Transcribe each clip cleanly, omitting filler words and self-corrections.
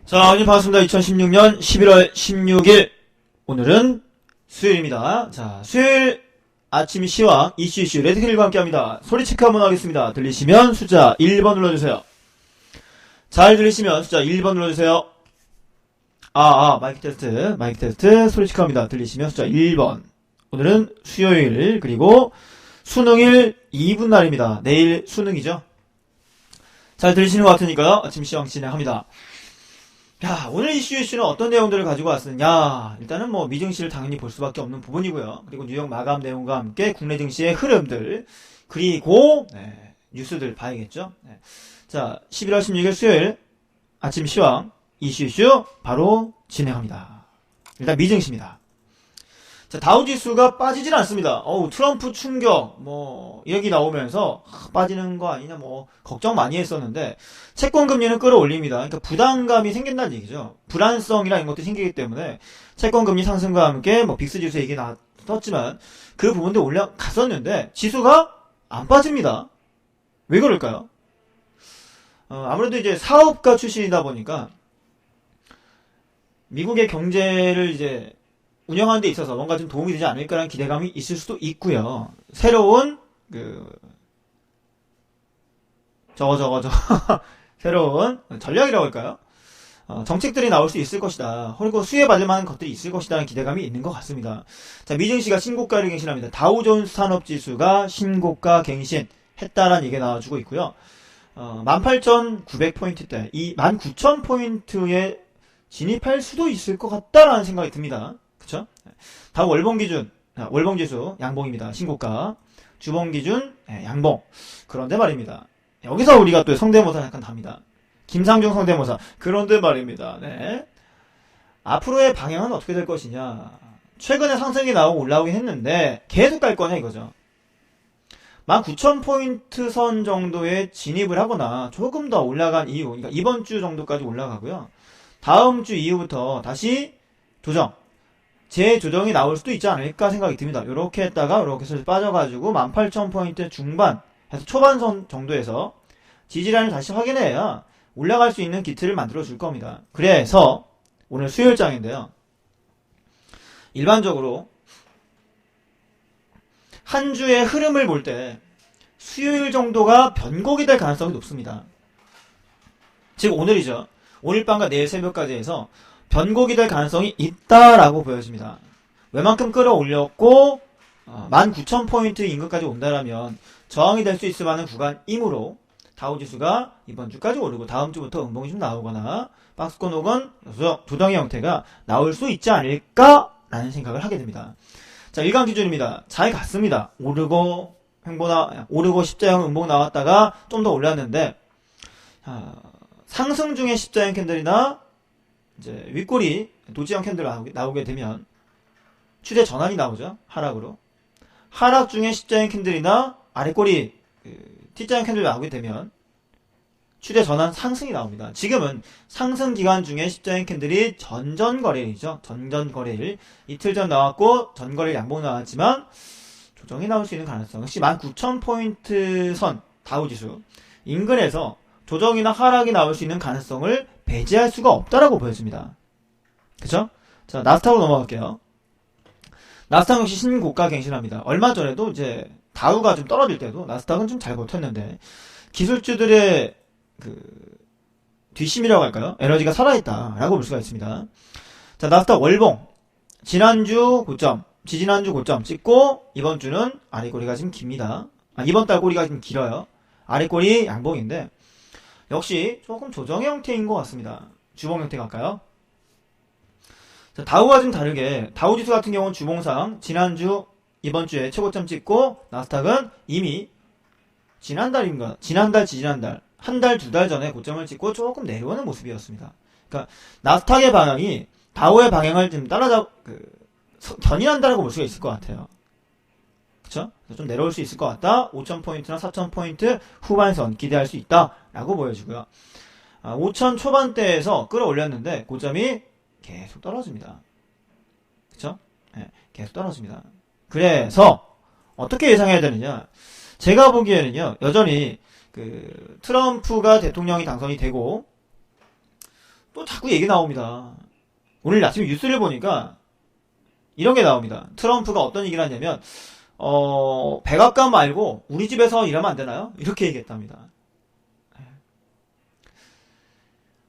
자, 오늘 반갑습니다. 2016년 11월 16일. 오늘은 수요일입니다. 자, 수요일 아침 시황 이슈 레드힐과 함께 합니다. 소리 체크 한번 하겠습니다. 들리시면 숫자 1번 눌러주세요. 잘 들리시면 숫자 1번 눌러주세요. 마이크 테스트. 소리 체크 합니다. 들리시면 숫자 1번. 오늘은 수요일, 그리고 수능일 2분 날입니다. 내일 수능이죠. 잘 들리시는 것 같으니까요. 아침 시황 진행합니다. 야, 오늘 이슈는 어떤 내용들을 가지고 왔느냐. 일단은 미증시를 당연히 볼 수밖에 없는 부분이고요. 그리고 뉴욕 마감 내용과 함께 국내 증시의 흐름들, 그리고 뉴스들 봐야겠죠. 자, 11월 16일 수요일 아침 시황 이슈 바로 진행합니다. 일단 미증시입니다. 자, 다우지수가 빠지질 않습니다. 트럼프 충격, 얘기 나오면서, 빠지는 거 아니냐, 걱정 많이 했었는데, 채권금리는 끌어올립니다. 그러니까 부담감이 생긴다는 얘기죠. 불안성이나 이런 것도 생기기 때문에, 채권금리 상승과 함께, 빅스지수 얘기 나왔지만, 그 부분도 올라갔었는데, 지수가 안 빠집니다. 왜 그럴까요? 아무래도 이제 사업가 출신이다 보니까, 미국의 경제를 이제, 운영하는 데 있어서 뭔가 좀 도움이 되지 않을까라는 기대감이 있을 수도 있고요. 새로운 새로운 전략이라고 할까요? 정책들이 나올 수 있을 것이다. 그리고 수혜받을 만한 것들이 있을 것이다라는 기대감이 있는 것 같습니다. 자, 미증시가 신고가를 갱신합니다. 다우존스 산업지수가 신고가 갱신했다라는 얘기가 나와주고 있고요. 18,900포인트대, 이 19,000포인트에 진입할 수도 있을 것 같다라는 생각이 듭니다. 그쵸? 다음 월봉 기준, 월봉 지수 양봉입니다. 신고가. 주봉 기준 양봉. 그런데 말입니다. 여기서 우리가 또 성대모사 약간 답니다. 김상중 성대모사. 그런데 말입니다. 네. 앞으로의 방향은 어떻게 될 것이냐. 최근에 상승이 나오고 올라오긴 했는데 계속 갈 거냐 이거죠. 19,000포인트 선 정도에 진입을 하거나 조금 더 올라간 이후, 그러니까 이번 주 정도까지 올라가고요. 다음 주 이후부터 다시 재조정이 나올 수도 있지 않을까 생각이 듭니다. 요렇게 했다가 요렇게 해서 빠져가지고 18,000포인트 중반 해서 초반선 정도에서 지지라인을 다시 확인해야 올라갈 수 있는 기틀을 만들어 줄 겁니다. 그래서 오늘 수요일장인데요. 일반적으로 한 주의 흐름을 볼 때 수요일 정도가 변곡이 될 가능성이 높습니다. 즉 오늘이죠. 오늘 밤과 내일 새벽까지 해서 변곡이 될 가능성이 있다라고 보여집니다. 웬만큼 끌어올렸고 19,000포인트 인근까지 온다라면 저항이 될 수 있을 만한 구간이므로 다우지수가 이번 주까지 오르고 다음 주부터 음봉이 좀 나오거나 박스권 혹은 조정의 형태가 나올 수 있지 않을까라는 생각을 하게 됩니다. 자, 일간 기준입니다. 잘 갔습니다. 오르고 십자형 음봉 나왔다가 좀 더 올랐는데 상승 중에 십자형 캔들이나 이제 윗꼬리 도지형 캔들 나오게 되면 추세 전환이 나오죠. 하락으로. 하락 중에 십자형 캔들이나 아래꼬리 T자형 캔들 나오게 되면 추세 전환 상승이 나옵니다. 지금은 상승 기간 중에 십자형 캔들이 전전거래일이죠. 전전거래일. 이틀 전 나왔고 전거래일 양봉 나왔지만 조정이 나올 수 있는 가능성. 역시 19,000포인트 선 다우지수 인근에서 조정이나 하락이 나올 수 있는 가능성을 배제할 수가 없다라고 보여집니다. 그쵸? 자, 나스닥으로 넘어갈게요. 나스닥 역시 신고가 갱신합니다. 얼마 전에도 이제 다우가 좀 떨어질 때도 나스닥은 좀 잘 버텼는데 기술주들의 뒷심이라고 할까요? 에너지가 살아있다라고 볼 수가 있습니다. 자, 나스닥 월봉 지난주 고점, 지지난주 고점 찍고 이번 주는 아래꼬리가 지금 깁니다. 이번 달 꼬리가 좀 길어요. 아래꼬리 양봉인데 역시 조금 조정의 형태인 것 같습니다. 주봉 형태 갈까요? 자, 다우와 좀 다르게 다우지수 같은 경우는 주봉상 지난주 이번 주에 최고점 찍고 나스닥은 이미 지난달 한 달 두 달 전에 고점을 찍고 조금 내려오는 모습이었습니다. 그러니까 나스닥의 방향이 다우의 방향을 좀 견인한다라고 볼 수가 있을 것 같아요. 그쵸? 좀 내려올 수 있을 것 같다. 5,000포인트나 4,000포인트 후반선 기대할 수 있다라고 보여지고요. 5,000 초반대에서 끌어올렸는데 고점이 계속 떨어집니다. 그쵸? 네, 계속 떨어집니다. 그래서 어떻게 예상해야 되느냐? 제가 보기에는요. 여전히 트럼프가 대통령이 당선이 되고 또 자꾸 얘기 나옵니다. 오늘 아침에 뉴스를 보니까 이런 게 나옵니다. 트럼프가 어떤 얘기를 하냐면 백악관 말고 우리 집에서 일하면 안 되나요? 이렇게 얘기했답니다.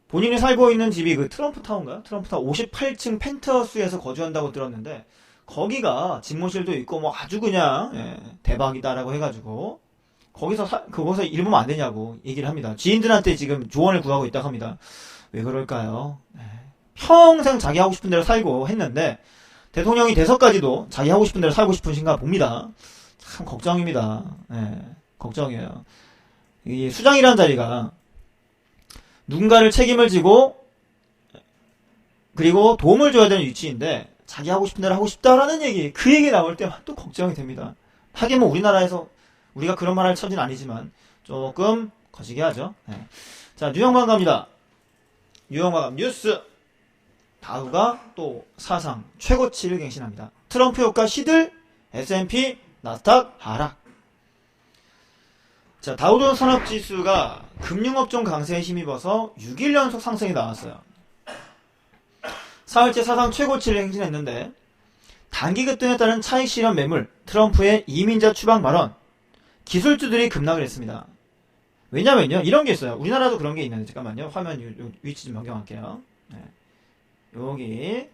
본인이 살고 있는 집이 그 트럼프 타운가요? 트럼프 타운 58층 펜트하우스에서 거주한다고 들었는데 거기가 집무실도 있고 뭐 아주 그냥 대박이다라고 해가지고 거기서 일보면 안 되냐고 얘기를 합니다. 지인들한테 지금 조언을 구하고 있다고 합니다. 왜 그럴까요? 평생 자기 하고 싶은 대로 살고 했는데 대통령이 돼서까지도 자기 하고 싶은 대로 살고 싶으신가 봅니다. 참 걱정입니다. 걱정이에요. 이 수장이라는 자리가 누군가를 책임을 지고 그리고 도움을 줘야 되는 위치인데 자기 하고 싶은 대로 하고 싶다라는 얘기, 그 얘기 나올 때만 또 걱정이 됩니다. 하긴 뭐 우리나라에서 우리가 그런 말 할 처지는 아니지만 조금 거시기 하죠. 자, 뉴욕만 갑니다. 뉴욕만 뉴스. 다우가 또 사상 최고치를 갱신합니다. 트럼프 효과 시들, S&P, 나스닥 하락. 자, 다우존스 산업지수가 금융업종 강세에 힘입어서 6일 연속 상승이 나왔어요. 사흘째 사상 최고치를 행진했는데 단기 급등에 따른 차익 실현 매물, 트럼프의 이민자 추방 발언, 기술주들이 급락을 했습니다. 왜냐면요, 이런 게 있어요. 우리나라도 그런 게 있는데, 잠깐만요. 화면 위치 좀 변경할게요. 여기,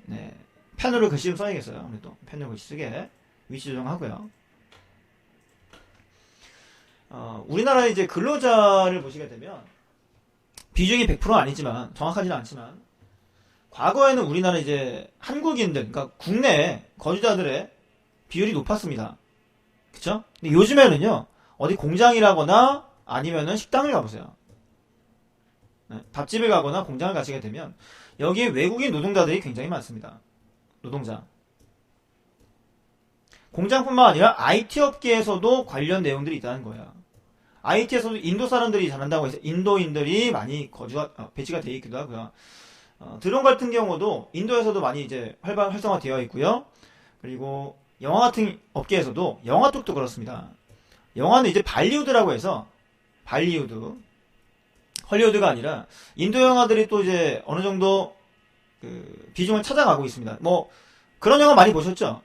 펜으로 글씨 좀 써야겠어요. 아무래도 펜으로 글씨 쓰게 위치 조정하고요. 우리나라 이제 근로자를 보시게 되면 비중이 100%는 아니지만 정확하지는 않지만 과거에는 우리나라 이제 한국인들, 그러니까 국내 거주자들의 비율이 높았습니다. 그쵸? 근데 요즘에는요, 어디 공장이라거나 아니면은 식당을 가보세요. 밥집을 가거나 공장을 가시게 되면 여기에 외국인 노동자들이 굉장히 많습니다. 노동자. 공장뿐만 아니라 IT 업계에서도 관련 내용들이 있다는 거예요. IT에서도 인도 사람들이 잘한다고 해서 인도인들이 많이 배치가 되어 있기도 하고요. 드론 같은 경우도 인도에서도 많이 이제 활성화되어 있고요. 그리고 영화 같은 업계에서도 영화 쪽도 그렇습니다. 영화는 이제 발리우드라고 해서 발리우드, 헐리우드가 아니라 인도 영화들이 또 이제 어느 정도 그 비중을 찾아가고 있습니다. 뭐 그런 영화 많이 보셨죠?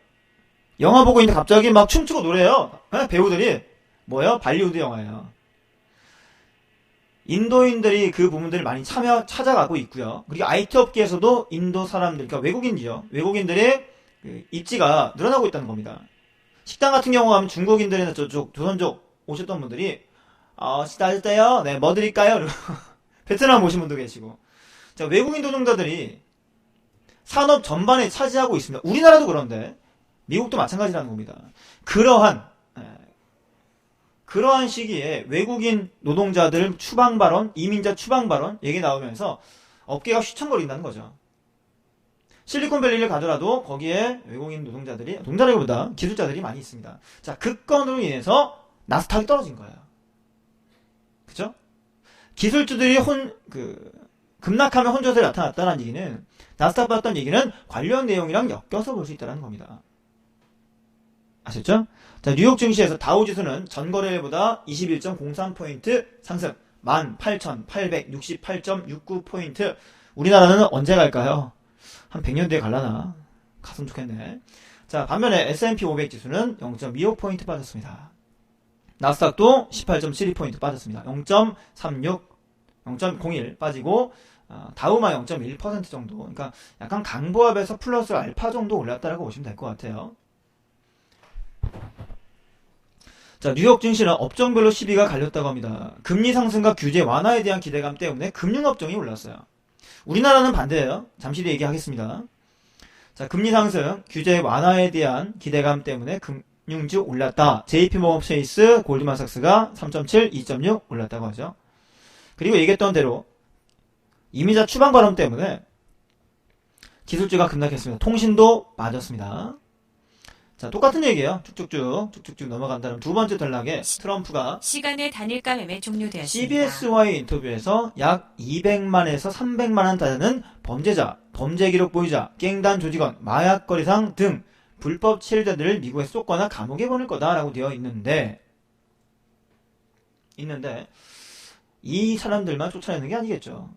영화 보고 있는데 갑자기 막 춤추고 노래해요. 배우들이 뭐예요? 발리우드 영화예요. 인도인들이 그 부분들을 많이 찾아가고 있고요. 그리고 IT 업계에서도 인도 사람들, 그러니까 외국인이죠. 외국인들의 그 입지가 늘어나고 있다는 겁니다. 식당 같은 경우 가면 중국인들이나 저쪽 조선족 오셨던 분들이 식사하셨대요? 네, 뭐 드릴까요? 베트남 오신 분도 계시고. 자, 외국인 노동자들이 산업 전반에 차지하고 있습니다. 우리나라도 그런데 미국도 마찬가지라는 겁니다. 그러한 시기에 외국인 노동자들 추방 발언, 이민자 추방 발언 얘기 나오면서 업계가 휘청거린다는 거죠. 실리콘밸리를 가더라도 거기에 외국인 노동자라기보다 기술자들이 많이 있습니다. 자, 그 건으로 인해서 나스닥이 떨어진 거예요. 그죠? 기술주들이 급락하면 혼조세에 나타났다는 얘기는, 나스닥 받았던 얘기는 관련 내용이랑 엮여서 볼 수 있다는 겁니다. 아셨죠? 자, 뉴욕 증시에서 다우지수는 전거래일보다 21.03포인트 상승, 18,868.69포인트. 우리나라는 언제 갈까요? 한 100년 뒤에 갈라나? 갔으면 좋겠네. 자, 반면에 S&P 500 지수는 0.25포인트 빠졌습니다. 나스닥도 18.72포인트 빠졌습니다. 0.01 빠지고, 다우만 0.1% 정도. 그러니까 약간 강보합에서 플러스 알파 정도 올랐다라고 보시면 될 것 같아요. 자, 뉴욕 증시는 업종별로 시비가 갈렸다고 합니다. 금리 상승과 규제 완화에 대한 기대감 때문에 금융업종이 올랐어요. 우리나라는 반대예요. 잠시 뒤에 얘기하겠습니다. 자, 금리 상승, 규제 완화에 대한 기대감 때문에 금융주 올랐다. JP모건 체이스, 골드만삭스가 3.7, 2.6 올랐다고 하죠. 그리고 얘기했던 대로 이민자 추방 발언 때문에 기술주가 급락했습니다. 통신도 빠졌습니다. 자, 똑같은 얘기예요. 쭉쭉쭉 넘어간다면 두 번째 전략에 트럼프가 시간의 단일가 매매 종료되었습니다. CBS와의 인터뷰에서 약 200만에서 300만원 다는 범죄자, 범죄 기록 보유자, 갱단 조직원, 마약거래상 등 불법 체류자들을 미국에 쏟거나 감옥에 보낼 거다라고 되어 있는데 이 사람들만 쫓아내는 게 아니겠죠.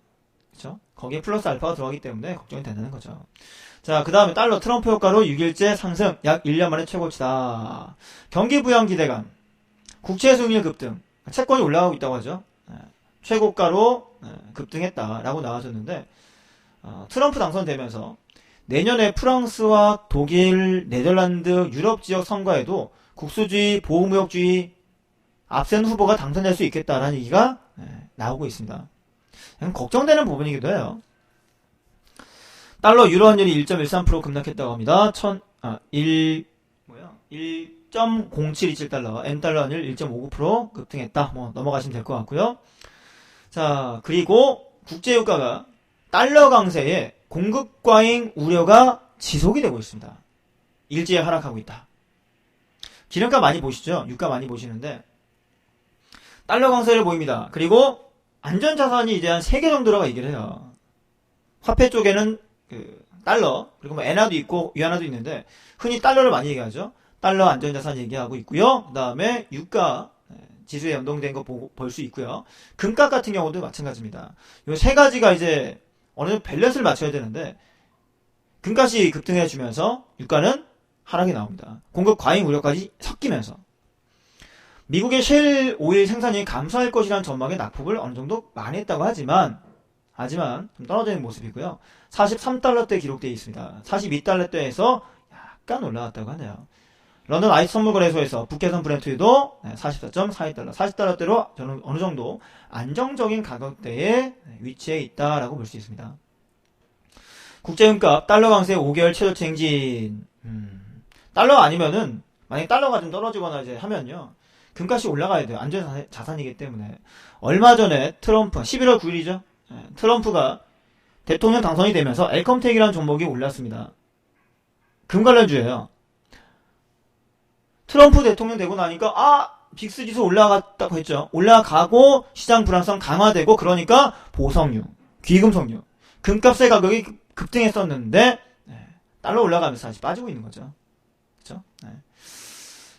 그쵸? 거기에 플러스 알파가 들어가기 때문에 걱정이 된다는 거죠. 자, 그 다음에 달러 트럼프 효과로 6일째 상승, 약 1년 만에 최고치다. 경기 부양 기대감, 국채 수익률 급등, 채권이 올라가고 있다고 하죠. 최고가로 급등했다라고 나와줬는데, 트럼프 당선되면서 내년에 프랑스와 독일, 네덜란드, 유럽 지역 선거에도 국수주의, 보호무역주의 앞선 후보가 당선될 수 있겠다라는 얘기가 나오고 있습니다. 걱정되는 부분이기도 해요. 달러 유로 환율이 1.13% 급락했다고 합니다. 1.0727달러, N달러 환율 1.59% 급등했다. 뭐 넘어가시면 될 것 같고요. 자, 그리고 국제유가가 달러 강세에 공급 과잉 우려가 지속이 되고 있습니다. 일제히 하락하고 있다. 기름값 많이 보시죠? 유가 많이 보시는데 달러 강세를 보입니다. 그리고 안전자산이 이제 한 3개 정도라고 얘기를 해요. 화폐 쪽에는 달러, 그리고 뭐 엔화도 있고 위안화도 있는데 흔히 달러를 많이 얘기하죠. 달러 안전자산 얘기하고 있고요. 그 다음에 유가 지수에 연동된 거 볼 수 있고요. 금값 같은 경우도 마찬가지입니다. 이 3가지가 이제 어느 정도 밸런스를 맞춰야 되는데 금값이 급등해 주면서 유가는 하락이 나옵니다. 공급 과잉 우려까지 섞이면서 미국의 쉘 오일 생산이 감소할 것이라는 전망의 낙폭을 어느 정도 많이 했다고 하지만 좀 떨어지는 모습이고요. 43달러대 기록되어 있습니다. 42달러대에서 약간 올라갔다고 하네요. 런던 아이스 선물 거래소에서 북해선 브렌트유도 44.42달러, 40달러대로 저는 어느 정도 안정적인 가격대에 위치해 있다라고 볼 수 있습니다. 국제금값 달러 강세 5개월 최저치 행진. 달러 아니면은 만약 달러가 좀 떨어지거나 이제 하면요. 금값이 올라가야 돼요. 안전 자산이기 때문에. 얼마 전에 트럼프 11월 9일이죠. 트럼프가 대통령 당선이 되면서 엘컴텍이라는 종목이 올랐습니다. 금 관련주예요. 트럼프 대통령 되고 나니까 빅스 지수 올라갔다고 했죠. 올라가고 시장 불안성 강화되고 그러니까 보석류, 귀금속류, 금값의 가격이 급등했었는데 달러 올라가면서 다시 빠지고 있는 거죠. 그렇죠?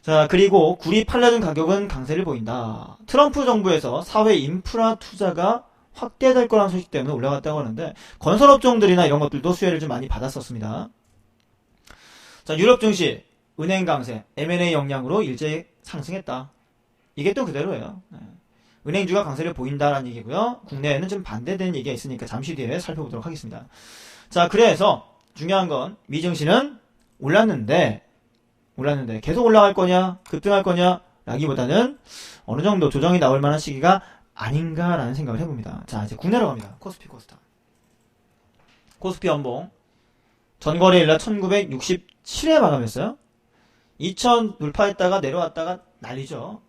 자, 그리고 구리 팔려는 가격은 강세를 보인다. 트럼프 정부에서 사회 인프라 투자가 확대될 거라는 소식 때문에 올라갔다고 하는데 건설업종들이나 이런 것들도 수혜를 좀 많이 받았었습니다. 자, 유럽 증시 은행 강세, M&A 영향으로 일제히 상승했다. 이게 또 그대로예요. 은행주가 강세를 보인다라는 얘기고요. 국내에는 좀 반대되는 얘기가 있으니까 잠시 뒤에 살펴보도록 하겠습니다. 자, 그래서 중요한 건 미증시는 올랐는데 계속 올라갈 거냐, 급등할 거냐 라기보다는 어느 정도 조정이 나올 만한 시기가 아닌가라는 생각을 해봅니다. 자, 이제 국내로 갑니다. 코스피 코스닥. 코스피 연봉 전거래일날 1967에 마감했어요. 2000 돌파했다가 내려왔다가 난리죠.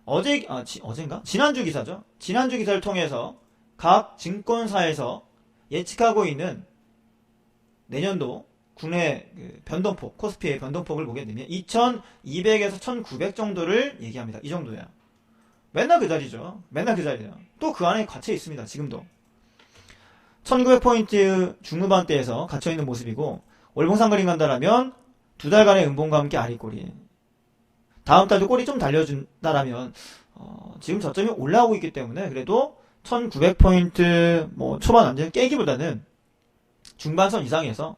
어젠가? 지난주 기사죠. 지난주 기사를 통해서 각 증권사에서 예측하고 있는 내년도 국내 변동폭, 코스피의 변동폭을 보게 되면 2200에서 1900 정도를 얘기합니다. 이 정도예요. 맨날 그 자리죠. 맨날 그 자리예요. 또 그 안에 갇혀 있습니다. 지금도. 1900포인트 중후반대에서 갇혀 있는 모습이고 월봉상 그림 간다라면 2달간의 음봉과 함께 아리꼬리. 다음 달도 꼬리 좀 달려준다라면 지금 저점이 올라오고 있기 때문에 그래도 1900포인트 뭐 초반 완전 깨기보다는 중반선 이상에서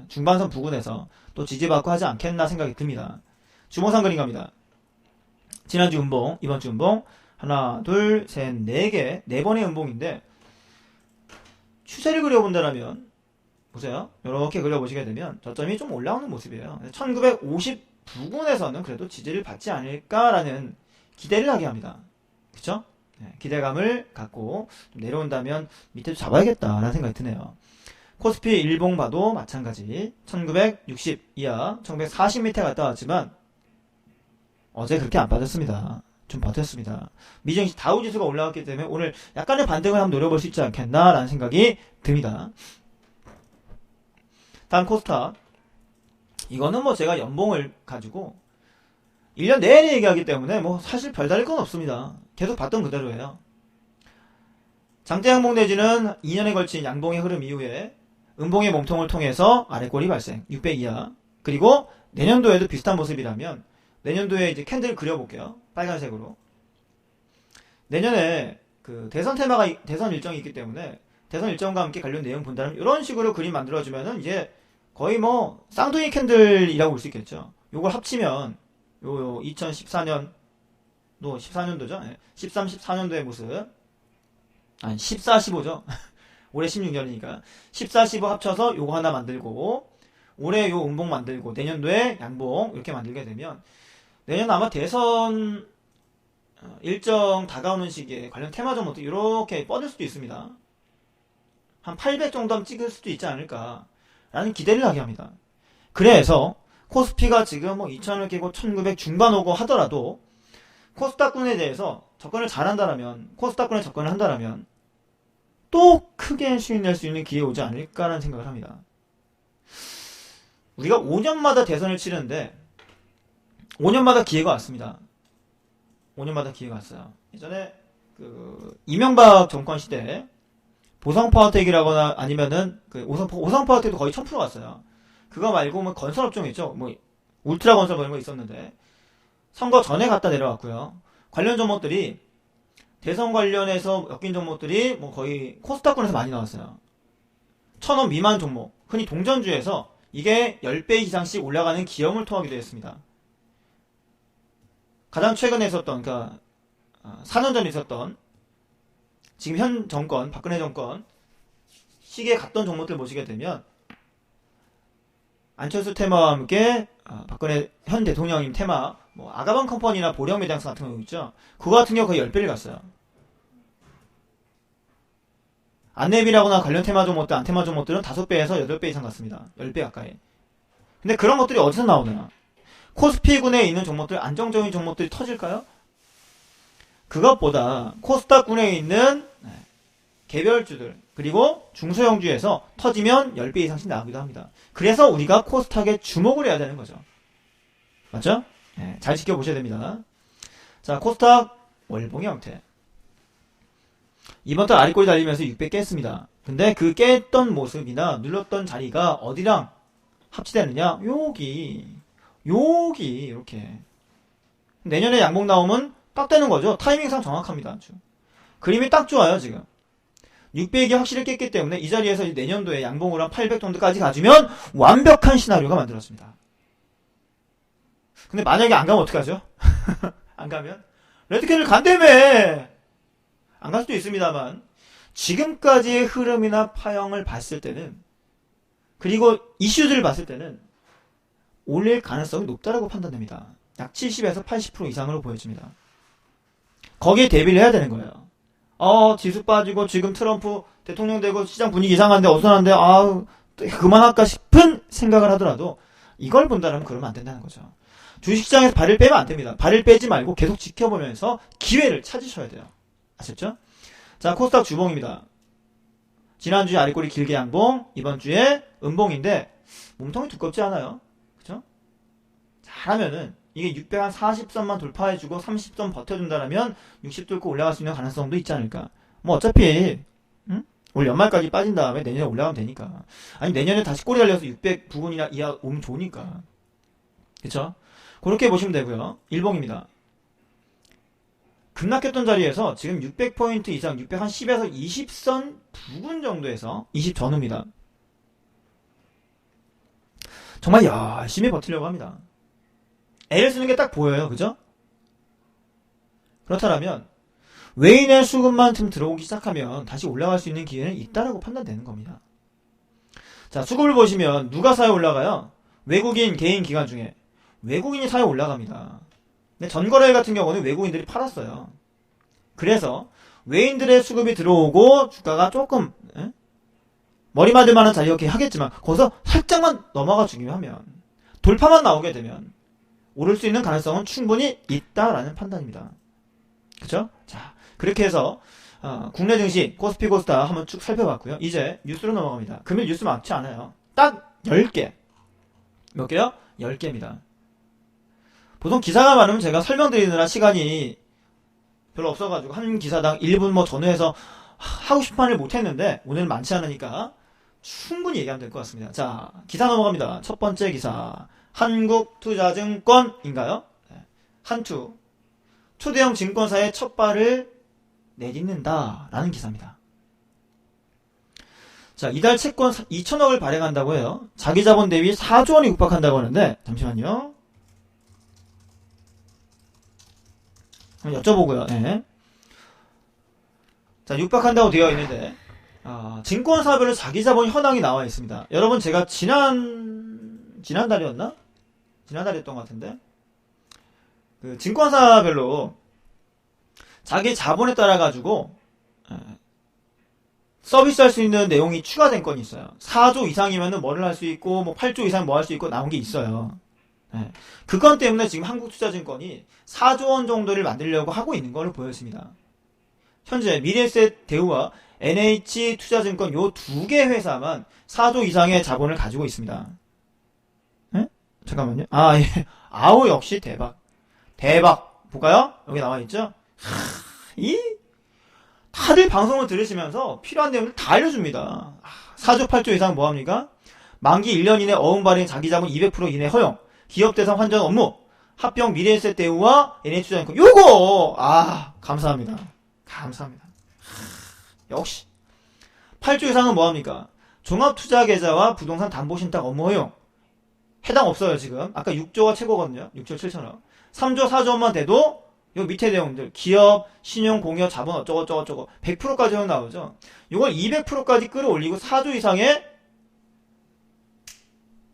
중반선 부근에서 또 지지받고 하지 않겠나 생각이 듭니다. 주봉상 그림 갑니다. 지난주 음봉, 이번주 음봉 하나, 둘, 셋, 네 개, 네 번의 음봉인데 추세를 그려본다라면 보세요. 이렇게 그려보시게 되면 저점이 좀 올라오는 모습이에요. 1950 부근에서는 그래도 지지를 받지 않을까라는 기대를 하게 합니다. 그쵸? 기대감을 갖고 좀 내려온다면 밑에도 잡아야겠다라는 생각이 드네요. 코스피 일봉 봐도 마찬가지 1960 이하 1940 밑에 갔다 왔지만 어제 그렇게 안 빠졌습니다. 좀 버텼습니다. 미증시 다우지수가 올라왔기 때문에 오늘 약간의 반등을 한번 노려볼 수 있지 않겠나라는 생각이 듭니다. 다음 코스닥. 이거는 뭐 제가 연봉을 가지고 1년 내내 얘기하기 때문에 뭐 사실 별다를 건 없습니다. 계속 봤던 그대로예요. 장대 양봉 내지는 2년에 걸친 양봉의 흐름 이후에 음봉의 몸통을 통해서 아래꼬리 발생 600 이하. 그리고 내년도에도 비슷한 모습이라면 내년도에 이제 캔들 그려볼게요. 빨간색으로. 내년에 그 대선 테마가 대선 일정이 있기 때문에 대선 일정과 함께 관련 내용 본다면 이런 식으로 그림 만들어주면은 이제 거의 뭐 쌍둥이 캔들이라고 볼 수 있겠죠. 요걸 합치면 요 2014년 14년도죠. 13, 14년도의 모습. 아니 14, 15죠. 올해 16년이니까 14, 15 합쳐서 요거 하나 만들고 올해 요 음봉 만들고 내년도에 양봉 이렇게 만들게 되면 내년 아마 대선 일정 다가오는 시기에 관련 테마 종목도 이렇게 뻗을 수도 있습니다. 한 800 정도 하면 찍을 수도 있지 않을까 라는 기대를 하게 합니다. 그래서 코스피가 지금 뭐 2000을 깨고 1900 중반 오고 하더라도 코스닥군에 대해서 접근을 잘한다라면 코스닥군에 접근을 한다라면 또 크게 수익 낼 수 있는 기회 오지 않을까라는 생각을 합니다. 우리가 5년마다 대선을 치르는데 5년마다 기회가 왔습니다. 5년마다 기회가 왔어요. 예전에 이명박 정권 시대에 보성파워텍이라거나 아니면은 오성파워텍도 거의 1000% 갔어요. 그거 말고 뭐 건설업종 있죠. 뭐 울트라 건설 이런 거 있었는데 선거 전에 갔다 내려왔고요. 관련 종목들이 대선 관련해서 엮인 종목들이 뭐 거의 코스닥군에서 많이 나왔어요. 1000원 미만 종목, 흔히 동전주에서 이게 10배 이상씩 올라가는 기염을 토하기도 했습니다. 가장 최근에 있었던, 그러니까 4년 전에 있었던 지금 현 정권, 박근혜 정권 시기에 갔던 종목들 보시게 되면 안철수 테마와 함께 박근혜 현 대통령님 테마 뭐 아가방 컴퍼니나 보령 매장사 같은 거 있죠. 그거 같은 경우 거의 10배를 갔어요. 안내비라거나 관련 테마 종목들, 안테마 종목들은 5배에서 8배 이상 갔습니다. 10배 가까이. 근데 그런 것들이 어디서 나오느냐? 코스피군에 있는 종목들, 안정적인 종목들이 터질까요? 그것보다 코스닥군에 있는 개별주들 그리고 중소형주에서 터지면 10배 이상씩 나오기도 합니다. 그래서 우리가 코스닥에 주목을 해야 되는 거죠. 맞죠? 네, 잘 지켜보셔야 됩니다. 자, 코스닥 월봉의 형태. 이번 달 아랫골이 달리면서 600 깼습니다. 근데 그 깼던 모습이나 눌렀던 자리가 어디랑 합치되느냐? 여기 이렇게. 내년에 양봉 나오면 딱 되는 거죠. 타이밍상 정확합니다. 아주. 그림이 딱 좋아요, 지금. 600이 확실히 깼기 때문에 이 자리에서 내년도에 양봉으로 한 800 정도까지 가주면 완벽한 시나리오가 만들어집니다. 근데 만약에 안 가면 어떡하죠? 안 가면? 레드캔을 간다며! 안 갈 수도 있습니다만, 지금까지의 흐름이나 파형을 봤을 때는, 그리고 이슈들을 봤을 때는, 올릴 가능성이 높다라고 판단됩니다. 약 70에서 80% 이상으로 보여집니다. 거기에 대비를 해야 되는 거예요. 지수 빠지고 지금 트럼프 대통령 되고 시장 분위기 이상한데 어수선한데 그만할까 싶은 생각을 하더라도 이걸 본다면 그러면 안 된다는 거죠. 주식시장에서 발을 빼면 안 됩니다. 발을 빼지 말고 계속 지켜보면서 기회를 찾으셔야 돼요. 아셨죠? 자, 코스닥 주봉입니다. 지난주에 아랫꼬리 길게 양봉, 이번 주에 음봉인데 몸통이 두껍지 않아요. 그죠? 잘하면은 이게 640선만 돌파해주고 30선 버텨준다라면 60 뚫고 올라갈 수 있는 가능성도 있지 않을까. 뭐 어차피 올 연말까지 빠진 다음에 내년에 올라가면 되니까. 아니 내년에 다시 꼬리 달려서 600 부근이나 이하 오면 좋으니까. 그쵸? 그렇게 보시면 되고요. 일봉입니다. 급락했던 자리에서 지금 600포인트 이상 610에서 20선 부근 정도에서 20 전후입니다. 정말 열심히 버티려고 합니다. 애를 쓰는 게 딱 보여요. 그죠? 그렇다면 외인의 수급만 좀 들어오기 시작하면 다시 올라갈 수 있는 기회는 있다라고 판단되는 겁니다. 자, 수급을 보시면 누가 사에 올라가요? 외국인 개인 기관 중에 외국인이 사에 올라갑니다. 근데 전거래일 같은 경우는 외국인들이 팔았어요. 그래서 외인들의 수급이 들어오고 주가가 조금 머리 맞을 만한 자리 이렇게 하겠지만 거기서 살짝만 넘어가 주기만 하면 돌파만 나오게 되면 오를 수 있는 가능성은 충분히 있다라는 판단입니다. 그쵸? 자, 그렇게 해서 국내 증시 코스피 코스닥 한번 쭉 살펴봤고요. 이제 뉴스로 넘어갑니다. 금일 뉴스 많지 않아요. 딱 10개. 몇 개요? 10개입니다. 보통 기사가 많으면 제가 설명드리느라 시간이 별로 없어가지고 한 기사당 1분 뭐 전후해서 하고 싶은 말을 못했는데 오늘 많지 않으니까 충분히 얘기하면 될 것 같습니다. 자, 기사 넘어갑니다. 첫 번째 기사. 한국투자증권인가요? 한투. 초대형 증권사의 첫 발을 내딛는다 라는 기사입니다. 자, 이달 채권 2천억을 발행한다고 해요. 자기 자본 대비 4조 원이 육박한다고 하는데, 잠시만요. 한번 여쭤보고요. 네. 자, 육박한다고 되어 있는데, 증권사별로 자기 자본 현황이 나와 있습니다. 여러분, 제가 지난달이었나? 지난달이었던 것 같은데, 그 증권사별로 자기 자본에 따라 가지고 서비스할 수 있는 내용이 추가된 건이 있어요. 4조 이상이면은 뭐를 할 수 있고, 뭐 8조 이상 뭐 할 수 있고 나온 게 있어요. 네. 그 건 때문에 지금 한국투자증권이 4조 원 정도를 만들려고 하고 있는 걸로 보였습니다. 현재 미래에셋 대우와 NH투자증권 요 두 개 회사만 4조 이상의 자본을 가지고 있습니다. 네? 잠깐만요. 예. 아우, 역시 대박. 대박. 볼까요? 여기 나와있죠? 다들 방송을 들으시면서 필요한 내용을 다 알려줍니다. 4조 8조 이상 뭐합니까? 만기 1년 이내 어음 발행 자기자본 200% 이내 허용, 기업 대상 환전 업무, 합병 미래에셋 대우와 NH투자증권. 요거! 감사합니다. 감사합니다. 역시. 8조 이상은 뭐합니까? 종합투자계좌와 부동산 담보신탁 업무 허용. 해당 없어요, 지금. 아까 6조가 최고거든요. 6조 7천억. 3조 4조만 돼도 요 밑에 내용들, 기업, 신용, 공여, 자본 어쩌고 100%까지 허용 나오죠. 요걸 200%까지 끌어올리고 4조 이상의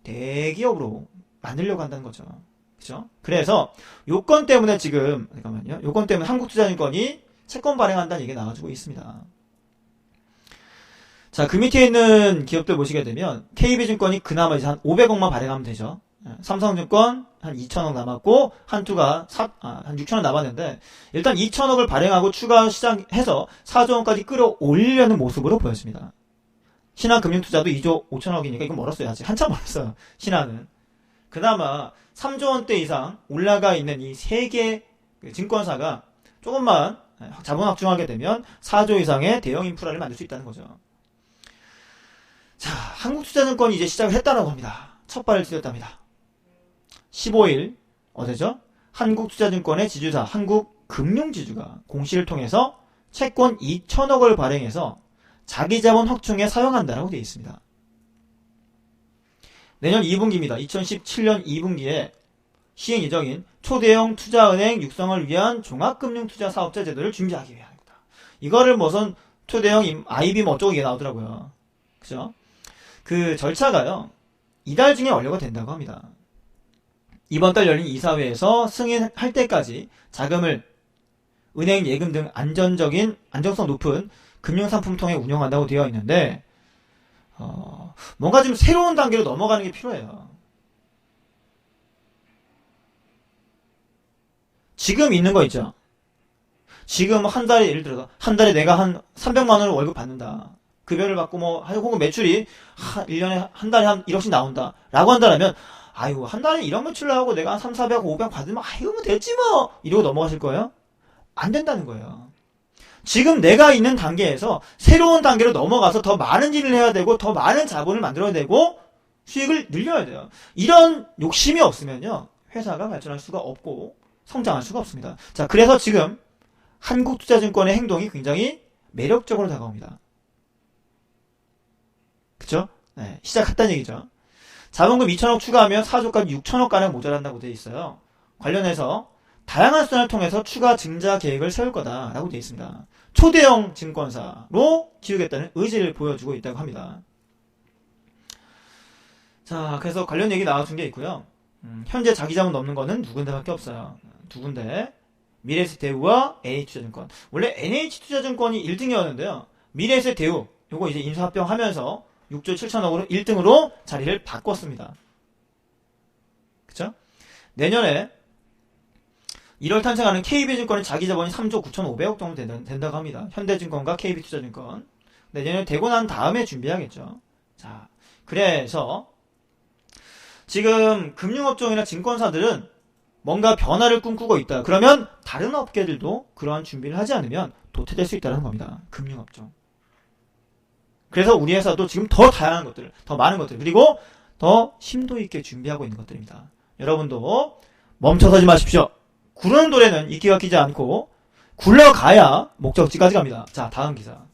대기업으로 만들려고 한다는 거죠. 그죠? 그래서 요건 때문에 지금, 잠깐만요. 요건 때문에 한국투자증권이 채권 발행한다는 얘기가 나와주고 있습니다. 자, 그 밑에 있는 기업들 보시게 되면 KB증권이 그나마 이제 한 500억만 발행하면 되죠. 삼성증권 한 2천억 남았고, 한투가 한 6천억 남았는데, 일단 2천억을 발행하고 추가 시작해서 4조 원까지 끌어올리려는 모습으로 보였습니다. 신한금융투자도 2조 5천억이니까 이건 멀었어요. 아직 한참 멀었어요. 신한은. 그나마 3조 원대 이상 올라가 있는 이 세 개 증권사가 조금만 자본 확충하게 되면 4조 이상의 대형 인프라를 만들 수 있다는 거죠. 자, 한국투자증권이 이제 시작을 했다라고 합니다. 첫 발을 디뎠답니다. 15일 어제죠? 한국투자증권의 지주사 한국금융지주가 공시를 통해서 채권 2천억을 발행해서 자기자본 확충에 사용한다라고 되어 있습니다. 내년 2분기입니다. 2017년 2분기에 시행 예정인 초대형 투자은행 육성을 위한 종합금융투자사업자 제도를 준비하기 위함입니다. 이거를 무슨 초대형 IB 뭐 어쩌고 이게 나오더라고요. 그죠? 그 절차가요, 이달 중에 완료가 된다고 합니다. 이번 달 열린 이사회에서 승인할 때까지 자금을 은행, 예금 등 안정성 높은 금융상품 통해 운영한다고 되어 있는데, 뭔가 좀 새로운 단계로 넘어가는 게 필요해요. 지금 있는 거 있죠? 지금 한 달에, 예를 들어서, 한 달에 내가 한 300만 원을 월급 받는다. 급여를 받고 혹은 매출이 1년에 한 달에 한 1억씩 나온다. 라고 한다면, 아이고, 한 달에 1억 매출을 하고 내가 한 3, 400, 500 받으면, 뭐 됐지 뭐! 이러고 넘어가실 거예요? 안 된다는 거예요. 지금 내가 있는 단계에서 새로운 단계로 넘어가서 더 많은 일을 해야 되고, 더 많은 자본을 만들어야 되고, 수익을 늘려야 돼요. 이런 욕심이 없으면요, 회사가 발전할 수가 없고, 성장할 수가 없습니다. 자, 그래서 지금, 한국투자증권의 행동이 굉장히 매력적으로 다가옵니다. 그쵸? 네, 시작했다는 얘기죠. 자본금 2천억 추가하면 4조까지 6천억가량 모자란다고 되어 있어요. 관련해서 다양한 수단을 통해서 추가 증자 계획을 세울 거다라고 되어 있습니다. 초대형 증권사로 키우겠다는 의지를 보여주고 있다고 합니다. 자, 그래서 관련 얘기 나와준 게 있고요. 현재 자기자본 넘는 거는 두 군데밖에 없어요. 두 군데. 미래에셋 대우와 NH투자증권. 원래 NH투자증권이 1등이었는데요. 미래에셋 대우, 요거 이제 인수합병하면서 6조 7천억으로 1등으로 자리를 바꿨습니다. 그쵸? 내년에 1월 탄생하는 KB증권의 자기자본이 3조 9,500억 정도 된다고 합니다. 현대증권과 KB투자증권. 내년에 되고 난 다음에 준비하겠죠. 자, 그래서 지금 금융업종이나 증권사들은 뭔가 변화를 꿈꾸고 있다. 그러면 다른 업계들도 그러한 준비를 하지 않으면 도태될 수 있다는 겁니다. 금융업종. 그래서 우리 회사도 지금 더 다양한 것들, 더 많은 것들, 그리고 더 심도 있게 준비하고 있는 것들입니다. 여러분도 멈춰서지 마십시오. 구르는 돌에는 이끼가 끼지 않고 굴러가야 목적지까지 갑니다. 자, 다음 기사.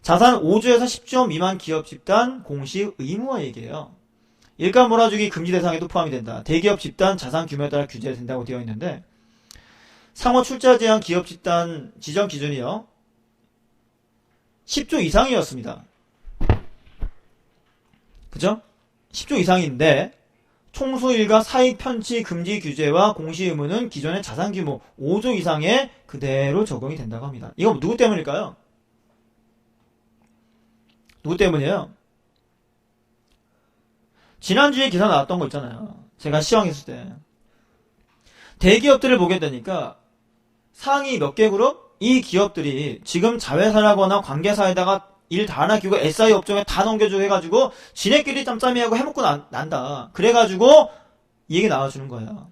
자산 5조에서 10조 미만 기업 집단 공시 의무화 얘기예요. 일감 몰아주기 금지 대상에도 포함이 된다. 대기업 집단 자산 규모에 따라 규제된다고 되어 있는데 상호 출자 제한 기업 집단 지정 기준이요. 10조 이상이었습니다. 그죠? 10조 이상인데 총수 일가 사익 편취 금지 규제와 공시 의무는 기존의 자산 규모 5조 이상에 그대로 적용이 된다고 합니다. 이거 누구 때문일까요? 누구 때문이에요? 지난주에 기사 나왔던 거 있잖아요. 제가 시황했을 때. 대기업들을 보게 되니까 상위 몇 개 그룹? 이 기업들이 지금 자회사라거나 관계사에다가 일 다 하나 끼고 SI 업종에 다 넘겨주고 해가지고 지네끼리 짬짬이하고 해먹고 난다. 그래가지고 이 얘기 나와주는 거예요.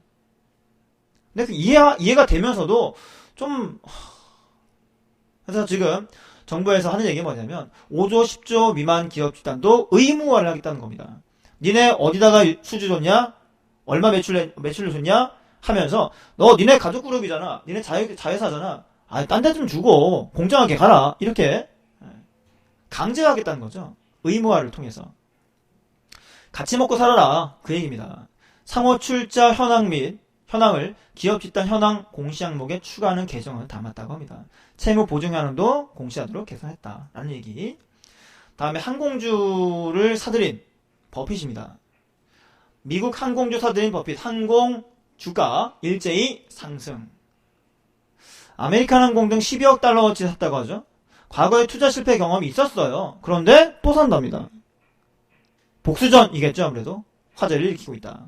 근데 그 이해가 되면서도 좀 그래서 지금 정부에서 하는 얘기가 뭐냐면 5조 10조 미만 기업 집단도 의무화를 하겠다는 겁니다. 니네 어디다가 수주 줬냐? 얼마 매출을 줬냐? 하면서 니네 가족 그룹이잖아. 니네 자회사잖아. 딴 데 좀 주고 공정하게 가라. 이렇게 강제하겠다는 거죠. 의무화를 통해서. 같이 먹고 살아라. 그 얘기입니다. 상호 출자 현황을 기업 집단 현황 공시 항목에 추가하는 개정을 담았다고 합니다. 채무 보증 현황도 공시하도록 개선했다. 라는 얘기. 다음에 항공주를 사들인 버핏입니다. 미국 항공주 사들인 버핏 항공 주가 일제히 상승. 아메리칸 항공 등 12억 달러어치 샀다고 하죠. 과거에 투자 실패 경험이 있었어요. 그런데 또 산답니다. 복수전이겠죠. 아무래도 화제를 일으키고 있다.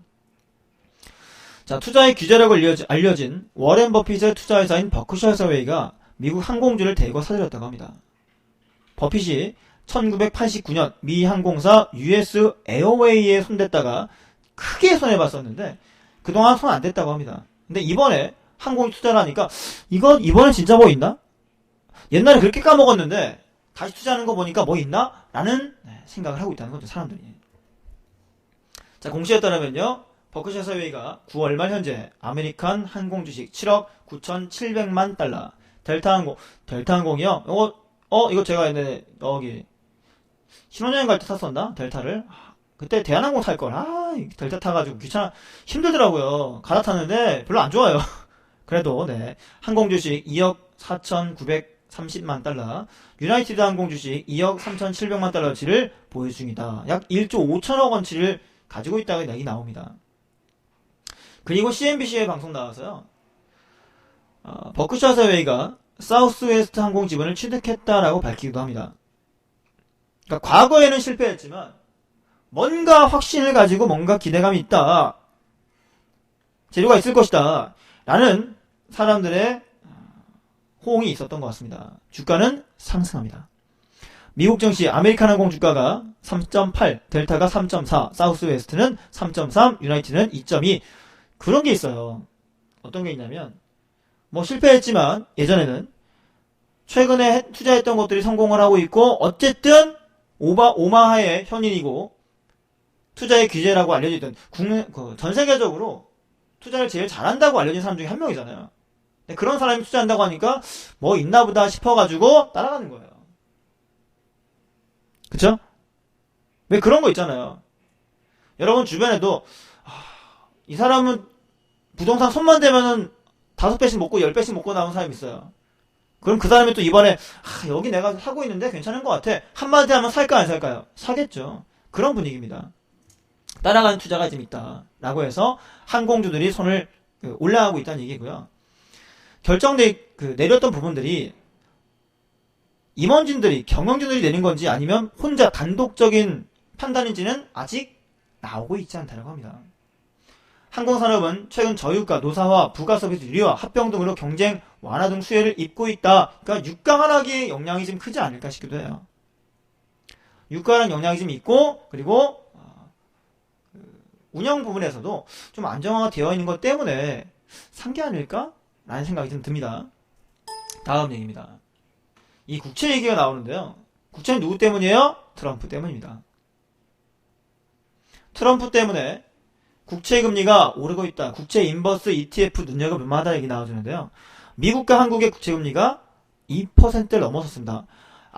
자, 투자의 규제력을 알려진 워렌 버핏의 투자회사인 버크셔 해서웨이가 미국 항공주를 대거 사들였다고 합니다. 버핏이 1989년 미 항공사 US 에어웨이에 손댔다가 크게 손해봤었는데 그동안 손 안 댔다고 합니다. 근데 이번에 항공에 투자를 하니까 이번엔 진짜 뭐 있나? 옛날에 그렇게 까먹었는데 다시 투자하는 거 보니까 뭐 있나? 라는 생각을 하고 있다는 거죠. 사람들이. 자, 공시에 따르면요. 버크셔 해서웨이가 9월 말 현재 아메리칸 항공 주식 7억 9,700만 달러 델타항공이요. 이거 제가 옛날에 신혼여행 갈 때 탔었나? 델타를. 그때 대한항공 탈 걸. 델타 타가지고 귀찮아 힘들더라고요. 갈아탔는데 별로 안 좋아요. 그래도 항공 주식 2억 4,930만 달러, 유나이티드 항공 주식 2억 3,700만 달러치를 보유 중이다. 약 1조 5천억 원치를 가지고 있다고 얘기 나옵니다. 그리고 CNBC의 방송 나와서요. 버크셔 해서웨이가 사우스웨스트 항공 지분을 취득했다라고 밝히기도 합니다. 그러니까 과거에는 실패했지만 뭔가 확신을 가지고 뭔가 기대감이 있다. 재료가 있을 것이다. 라는 사람들의 호응이 있었던 것 같습니다. 주가는 상승합니다. 미국 증시 아메리칸 항공 주가가 3.8, 델타가 3.4, 사우스웨스트는 3.3, 유나이티드는 2.2. 그런 게 있어요. 어떤 게 있냐면 실패했지만 예전에는 최근에 투자했던 것들이 성공을 하고 있고 어쨌든 오마하의 현인이고 투자의 규제라고 알려지던 전 세계적으로 투자를 제일 잘한다고 알려진 사람 중에 한 명이잖아요. 근데 그런 사람이 투자한다고 하니까 뭐 있나 보다 싶어가지고 따라가는 거예요. 그쵸? 왜 그런 거 있잖아요. 여러분 주변에도 이 사람은 부동산 손만 대면은 5배씩 먹고 10배씩 먹고 나온 사람이 있어요. 그럼 그 사람이 또 이번에 여기 내가 사고 있는데 괜찮은 것 같아. 한마디 하면 살까 안 살까요? 사겠죠. 그런 분위기입니다. 따라가는 투자가 좀 있다. 라고 해서 항공주들이 손을 올라가고 있다는 얘기고요. 내렸던 부분들이 임원진들이, 경영진들이 내린 건지 아니면 혼자 단독적인 판단인지는 아직 나오고 있지 않다고 합니다. 항공산업은 최근 저유가, 노사화, 부가서비스 유리화, 합병 등으로 경쟁 완화 등 수혜를 입고 있다. 그러니까 유가 하락의 영향이 좀 크지 않을까 싶기도 해요. 유가 하락 영향이 좀 있고 그리고 운영 부분에서도 좀 안정화가 되어 있는 것 때문에 산 게 아닐까? 라는 생각이 좀 듭니다. 다음 얘기입니다. 이 국채 얘기가 나오는데요. 국채는 누구 때문이에요? 트럼프 때문입니다. 트럼프 때문에 국채 금리가 오르고 있다. 국채 인버스 ETF 눈여겨볼만하다 얘기 나와주는데요. 미국과 한국의 국채 금리가 2%를 넘어섰습니다.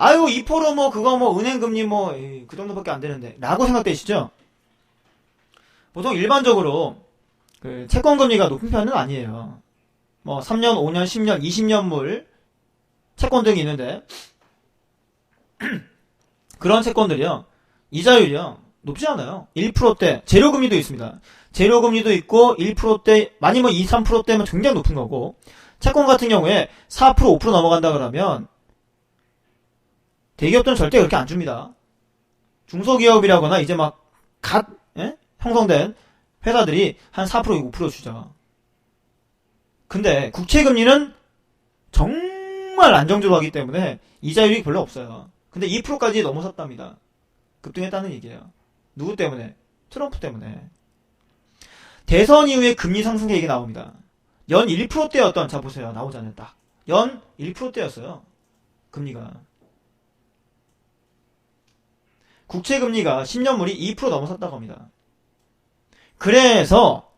아유, 2%로 뭐, 그거 뭐, 은행금리 뭐, 그 정도밖에 안 되는데. 라고 생각되시죠? 보통 일반적으로, 채권금리가 높은 편은 아니에요. 뭐, 3년, 5년, 10년, 20년물 채권 등이 있는데, 그런 채권들이요, 이자율이요, 높지 않아요. 1%대, 제로금리도 있습니다. 제로금리도 있고, 1%대, 많이면 2, 3%대면 굉장히 높은 거고, 채권 같은 경우에 4%, 5% 넘어간다 그러면, 대기업들은 절대 그렇게 안 줍니다. 중소기업이라거나 이제 막 형성된 회사들이 한 4%, 5% 주죠. 근데 국채금리는 정말 안정적으로 하기 때문에 이자율이 별로 없어요. 근데 2%까지 넘어섰답니다. 급등했다는 얘기예요. 누구 때문에? 트럼프 때문에. 대선 이후에 금리 상승 계획이 나옵니다. 연 1%대였던, 자 보세요. 나오잖아요. 딱. 연 1%대였어요. 금리가. 국채금리가 10년물이 2% 넘어섰다고 합니다. 그래서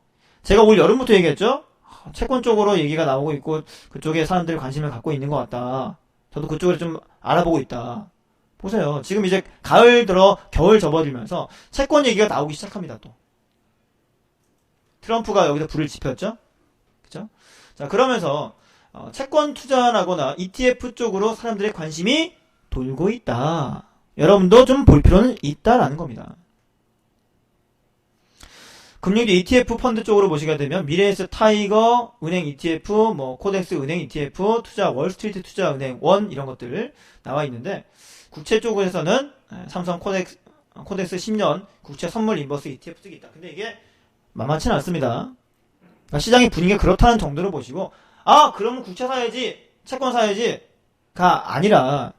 제가 올 여름부터 얘기했죠. 채권 쪽으로 얘기가 나오고 있고 그쪽에 사람들이 관심을 갖고 있는 것 같다. 저도 그쪽을 좀 알아보고 있다. 보세요. 지금 이제 가을 들어 겨울 접어들면서 채권 얘기가 나오기 시작합니다. 또 트럼프가 여기서 불을 지폈죠. 그죠? 자, 그러면서 채권 투자하거나 ETF 쪽으로 사람들의 관심이 돌고 있다. 여러분도 좀 볼 필요는 있다라는 겁니다. 금융도 ETF 펀드 쪽으로 보시게 되면 미래에셋 타이거 은행 ETF, 뭐 코덱스 은행 ETF, 투자 월스트리트 투자 은행 원 이런 것들 나와 있는데 국채 쪽에서는 삼성 코덱스 10년 국채 선물 인버스 ETF 쪽이 있다. 근데 이게 만만치는 않습니다. 그러니까 시장의 분위기가 그렇다는 정도로 보시고 그러면 국채 사야지 채권 사야지가 아니라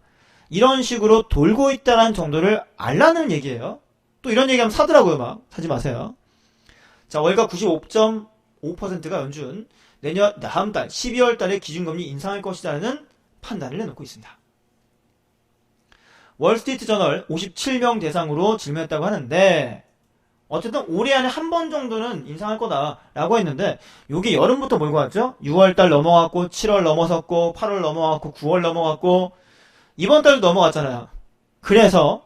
이런 식으로 돌고 있다는 정도를 알라는 얘기예요. 또 이런 얘기하면 사더라고요. 막 사지 마세요. 자, 월가 95.5%가 연준 내년 다음 달 12월 달에 기준금리 인상할 것이라는 판단을 내놓고 있습니다. 월스트리트 저널 57명 대상으로 질문했다고 하는데 어쨌든 올해 안에 한 번 정도는 인상할 거다라고 했는데 요게 여름부터 몰고 왔죠. 6월 달 넘어갔고 7월 넘어섰고 8월 넘어갔고 9월 넘어갔고 이번 달도 넘어갔잖아요. 그래서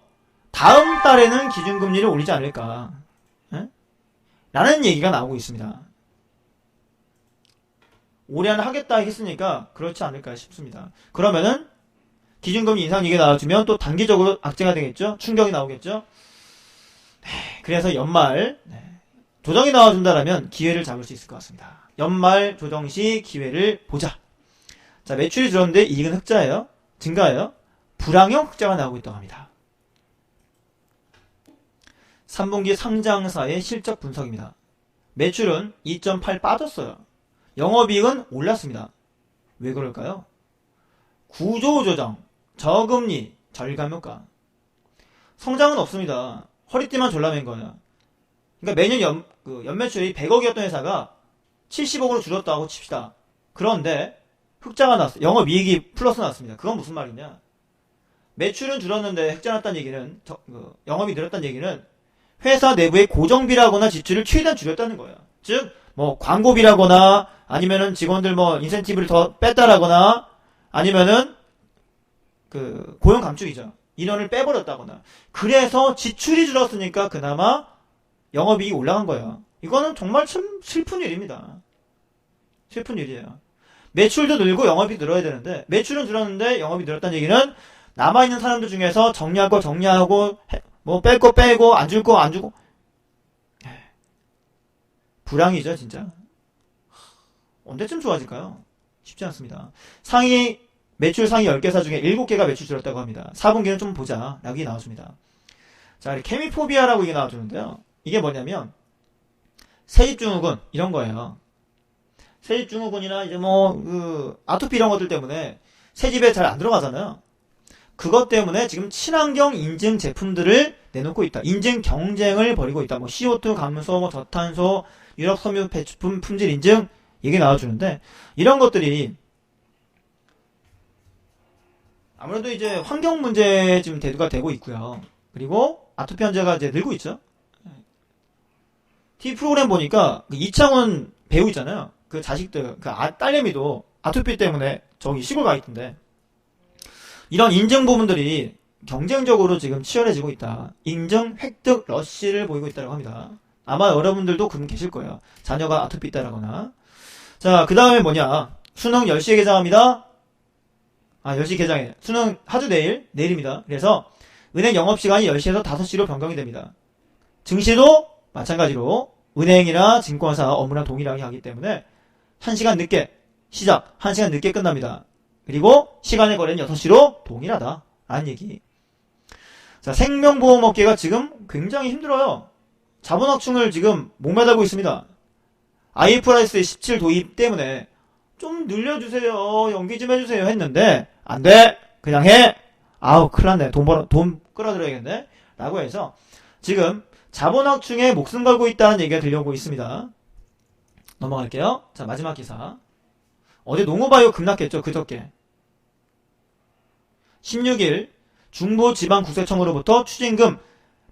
다음 달에는 기준금리를 올리지 않을까 라는 얘기가 나오고 있습니다. 올해 안에 하겠다 했으니까 그렇지 않을까 싶습니다. 그러면은 기준금리 인상 얘기가 나와주면 또 단기적으로 악재가 되겠죠. 충격이 나오겠죠. 그래서 연말 조정이 나와준다라면 기회를 잡을 수 있을 것 같습니다. 연말 조정 시 기회를 보자. 자, 매출이 줄었는데 이익은 흑자예요. 증가예요. 불황형 흑자가 나오고 있다고 합니다. 3분기 상장사의 실적 분석입니다. 매출은 2.8 빠졌어요. 영업이익은 올랐습니다. 왜 그럴까요? 구조조정, 저금리, 절감효과. 성장은 없습니다. 허리띠만 졸라맨 거예요. 그러니까 매년 연매출이 100억이었던 회사가 70억으로 줄었다고 칩시다. 그런데 흑자가 났어요. 영업이익이 플러스 났습니다. 그건 무슨 말이냐? 매출은 줄었는데 흑자 났다는 얘기는 영업이 늘었다는 얘기는 회사 내부의 고정비라거나 지출을 최대한 줄였다는 거예요. 즉 뭐 광고비라거나 아니면은 직원들 뭐 인센티브를 더 뺐다라거나 아니면은 고용 감축이죠. 인원을 빼버렸다거나. 그래서 지출이 줄었으니까 그나마 영업이익이 올라간 거예요. 이거는 정말 참 슬픈 일입니다. 슬픈 일이에요. 매출도 늘고 영업이 늘어야 되는데 매출은 줄었는데 영업이 늘었다는 얘기는 남아있는 사람들 중에서 정리할 거 정리하고 뭐 뺄 거 빼고 안 줄 거 안 주고 불황이죠 진짜. 언제쯤 좋아질까요? 쉽지 않습니다. 매출 상위 10개사 중에 7개가 매출 줄었다고 합니다. 4분기는 좀 보자 라고 나와줍니다. 자, 케미포비아라고 이게 나와주는데요. 이게 뭐냐면 세입증후군 이런 거예요. 세입증후군이나 이제 아토피 이런 것들 때문에 새집에 잘 안 들어가잖아요. 그것 때문에 지금 친환경 인증 제품들을 내놓고 있다. 인증 경쟁을 벌이고 있다. CO2 감소, 저탄소, 유럽 섬유 배출품 품질 인증 이게 나와주는데 이런 것들이 아무래도 이제 환경 문제 지금 대두가 되고 있고요. 그리고 아토피 환자가 이제 늘고 있죠. TV 프로그램 보니까 이창훈 배우 있잖아요. 그 자식들, 딸내미도 아토피 때문에 저기 시골 가 있던데. 이런 인증 부분들이 경쟁적으로 지금 치열해지고 있다. 인증 획득 러쉬를 보이고 있다고 합니다. 아마 여러분들도 그분 계실 거예요. 자녀가 아토피 있다라거나. 자, 그 다음에 뭐냐. 수능 10시에 개장합니다. 10시 개장해. 수능 하루 내일입니다. 그래서 은행 영업시간이 10시에서 5시로 변경이 됩니다. 증시도 마찬가지로 은행이나 증권사 업무랑 동일하게 하기 때문에 1시간 늦게 시작, 1시간 늦게 끝납니다. 그리고 시간의 거래는 6시로 동일하다. 라는 얘기. 자, 생명보험업계가 지금 굉장히 힘들어요. 자본확충을 지금 목매달고 있습니다. IFRS 17 도입 때문에 좀 늘려주세요. 연기 좀 해주세요. 했는데, 안 돼. 그냥 해. 아우, 큰일 났네. 돈 끌어들여야겠네. 라고 해서 지금 자본확충에 목숨 걸고 있다는 얘기가 들려오고 있습니다. 넘어갈게요. 자, 마지막 기사. 어제 농어바이오 급락했죠. 그저께. 16일 중부지방국세청으로부터 추징금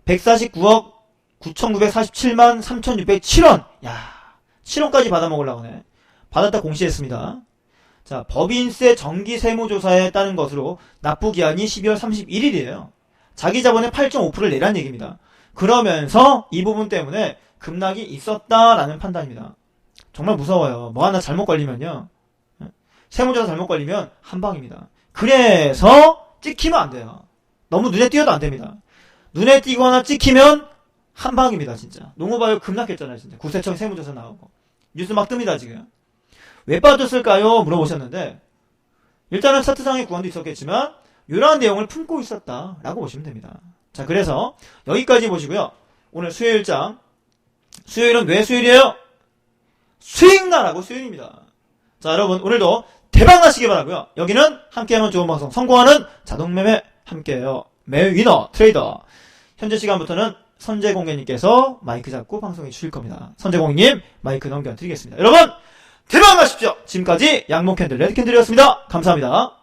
149억 9,947만 3,607원. 야, 7원까지 받아먹으려고 하네. 받았다 공시했습니다. 자, 법인세 정기세무조사에 따른 것으로 납부기한이 12월 31일이에요. 자기 자본의 8.5%를 내라는 얘기입니다. 그러면서 이 부분 때문에 급락이 있었다라는 판단입니다. 정말 무서워요. 뭐 하나 잘못 걸리면요. 세무조사 잘못 걸리면 한방입니다. 그래서 찍히면 안 돼요. 너무 눈에 띄어도 안 됩니다. 눈에 띄거나 찍히면 한방입니다. 진짜. 농어바이오 급락했잖아요. 진짜. 국세청 세무조사 나오고. 뉴스 막 뜹니다. 지금. 왜 빠졌을까요? 물어보셨는데 일단은 차트상의 구간도 있었겠지만 이러한 내용을 품고 있었다라고 보시면 됩니다. 자, 그래서 여기까지 보시고요. 오늘 수요일장. 수요일은 왜 수요일이에요? 수익나라고 수요일입니다. 자, 여러분 오늘도 대박 나시기 바라고요. 여기는 함께하면 좋은 방송 성공하는 자동매매 함께해요. 매일 위너 트레이더. 현재 시간부터는 선재공개님께서 마이크 잡고 방송해 주실 겁니다. 선재공개님 마이크 넘겨드리겠습니다. 여러분 대박 나십시오. 지금까지 양몽캔들 레드캔들이었습니다. 감사합니다.